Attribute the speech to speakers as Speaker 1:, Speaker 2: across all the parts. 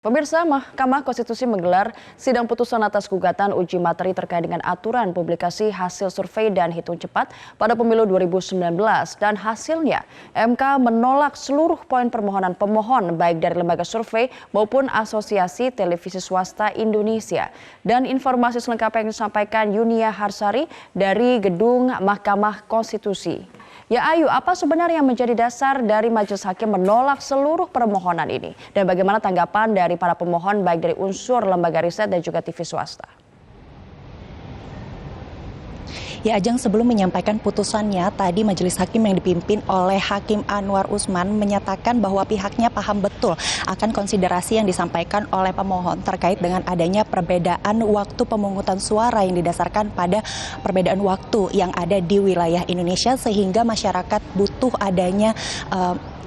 Speaker 1: Pemirsa, Mahkamah Konstitusi menggelar sidang putusan atas gugatan uji materi terkait dengan aturan publikasi hasil survei dan hitung cepat pada pemilu 2019 dan hasilnya MK menolak seluruh poin permohonan pemohon baik dari lembaga survei maupun Asosiasi Televisi Swasta Indonesia. Dan informasi selengkapnya yang disampaikan Yunia Harsari dari Gedung Mahkamah Konstitusi. Ya Ayu, apa sebenarnya yang menjadi dasar dari majelis hakim menolak seluruh permohonan ini? Dan bagaimana tanggapan dari para pemohon baik dari unsur lembaga riset dan juga TV swasta?
Speaker 2: Ya Ajeng, sebelum menyampaikan putusannya, tadi majelis hakim yang dipimpin oleh Hakim Anwar Usman menyatakan bahwa pihaknya paham betul akan konsiderasi yang disampaikan oleh pemohon terkait dengan adanya perbedaan waktu pemungutan suara yang didasarkan pada perbedaan waktu yang ada di wilayah Indonesia, sehingga masyarakat butuh adanya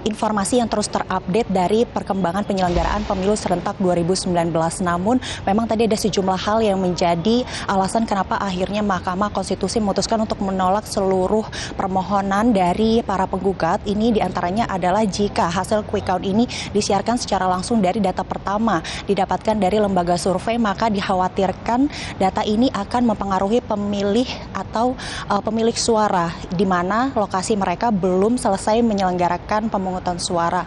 Speaker 2: informasi yang terus terupdate dari perkembangan penyelenggaraan pemilu serentak 2019. Namun memang tadi ada sejumlah hal yang menjadi alasan kenapa akhirnya Mahkamah Konstitusi memutuskan untuk menolak seluruh permohonan dari para penggugat. Ini diantaranya adalah jika hasil quick count ini disiarkan secara langsung dari data pertama didapatkan dari lembaga survei, maka dikhawatirkan data ini akan mempengaruhi pemilih atau pemilik suara di mana lokasi mereka belum selesai menyelenggarakan pemungutan suara,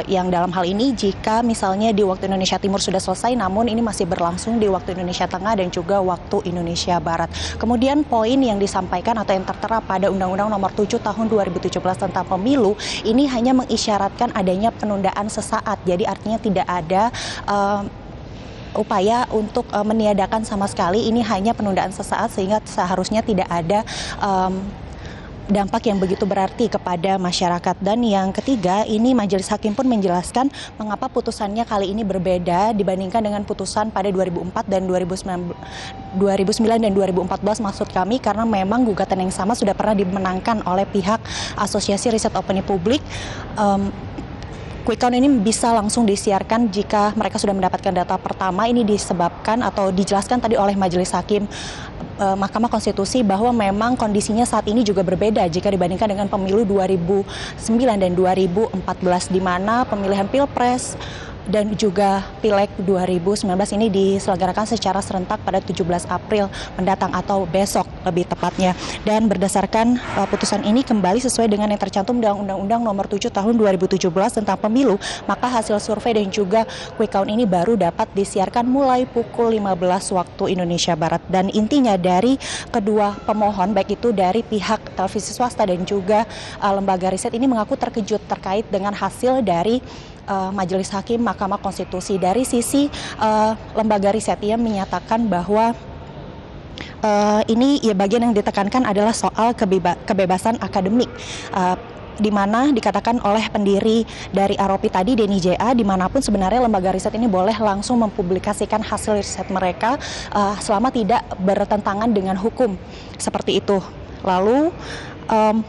Speaker 2: yang dalam hal ini jika misalnya di waktu Indonesia Timur sudah selesai, namun ini masih berlangsung di waktu Indonesia Tengah dan juga waktu Indonesia Barat. Kemudian poin yang disampaikan atau yang tertera pada Undang-Undang Nomor 7 Tahun 2017 tentang Pemilu ini hanya mengisyaratkan adanya penundaan sesaat, jadi artinya tidak ada upaya untuk meniadakan sama sekali. Ini hanya penundaan sesaat sehingga seharusnya tidak ada dampak yang begitu berarti kepada masyarakat. Dan yang ketiga, ini majelis hakim pun menjelaskan mengapa putusannya kali ini berbeda dibandingkan dengan putusan pada 2004 dan 2009 dan 2014, maksud kami karena memang gugatan yang sama sudah pernah dimenangkan oleh pihak Asosiasi Riset Opini Publik. Quick count ini bisa langsung disiarkan jika mereka sudah mendapatkan data pertama. Ini disebabkan atau dijelaskan tadi oleh majelis hakim Mahkamah Konstitusi bahwa memang kondisinya saat ini juga berbeda jika dibandingkan dengan pemilu 2009 dan 2014, di mana pemilihan Pilpres dan juga Pileg 2019 ini diselenggarakan secara serentak pada 17 April mendatang atau besok lebih tepatnya. Dan berdasarkan putusan ini kembali sesuai dengan yang tercantum dalam Undang-Undang Nomor 7 Tahun 2017 tentang Pemilu, maka hasil survei dan juga quick count ini baru dapat disiarkan mulai pukul 15 waktu Indonesia Barat. Dan intinya dari kedua pemohon, baik itu dari pihak televisi swasta dan juga lembaga riset, ini mengaku terkejut terkait dengan hasil dari Majelis Hakim Mahkamah Konstitusi. Dari sisi lembaga riset, ia menyatakan bahwa ini ya bagian yang ditekankan adalah soal kebebasan akademik, di mana dikatakan oleh pendiri dari Aropi tadi, Denny J.A., dimanapun sebenarnya lembaga riset ini boleh langsung mempublikasikan hasil riset mereka selama tidak bertentangan dengan hukum, seperti itu. Lalu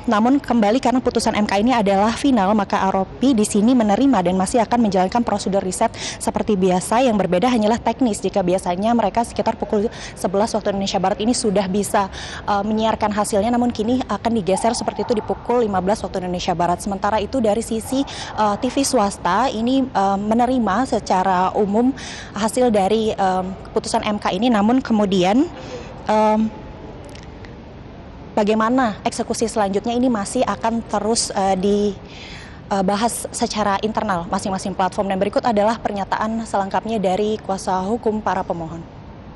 Speaker 2: namun kembali karena putusan MK ini adalah final, maka Aropi di sini menerima dan masih akan menjalankan prosedur riset seperti biasa. Yang berbeda hanyalah teknis. Jika biasanya mereka sekitar pukul 11 waktu Indonesia Barat ini sudah bisa menyiarkan hasilnya, namun kini akan digeser seperti itu di pukul 15 waktu Indonesia Barat. Sementara itu dari sisi TV swasta ini menerima secara umum hasil dari putusan MK ini, namun kemudian bagaimana eksekusi selanjutnya ini masih akan terus dibahas secara internal masing-masing platform. Dan berikut adalah pernyataan selengkapnya dari kuasa hukum para pemohon.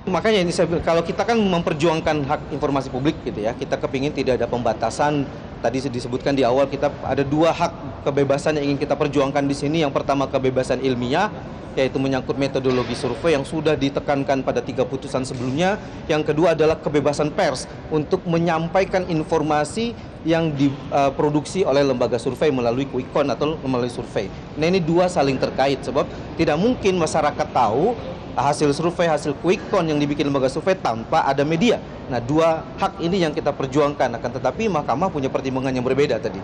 Speaker 3: Makanya ini kalau kita kan memperjuangkan hak informasi publik gitu ya, kita kepingin tidak ada pembatasan. Tadi disebutkan di awal kita ada dua hak kebebasan yang ingin kita perjuangkan di sini. Yang pertama kebebasan ilmiah, yaitu menyangkut metodologi survei yang sudah ditekankan pada 3 putusan sebelumnya. Yang kedua adalah kebebasan pers untuk menyampaikan informasi yang diproduksi oleh lembaga survei melalui quick count atau melalui survei. Nah, ini dua saling terkait, sebab tidak mungkin masyarakat tahu hasil survei, hasil quick count yang dibikin lembaga survei tanpa ada media. Nah, dua hak ini yang kita perjuangkan, akan tetapi Mahkamah punya pertimbangan yang berbeda tadi.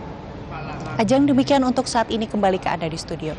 Speaker 2: Ajeng, demikian untuk saat ini, kembali ke Anda di studio.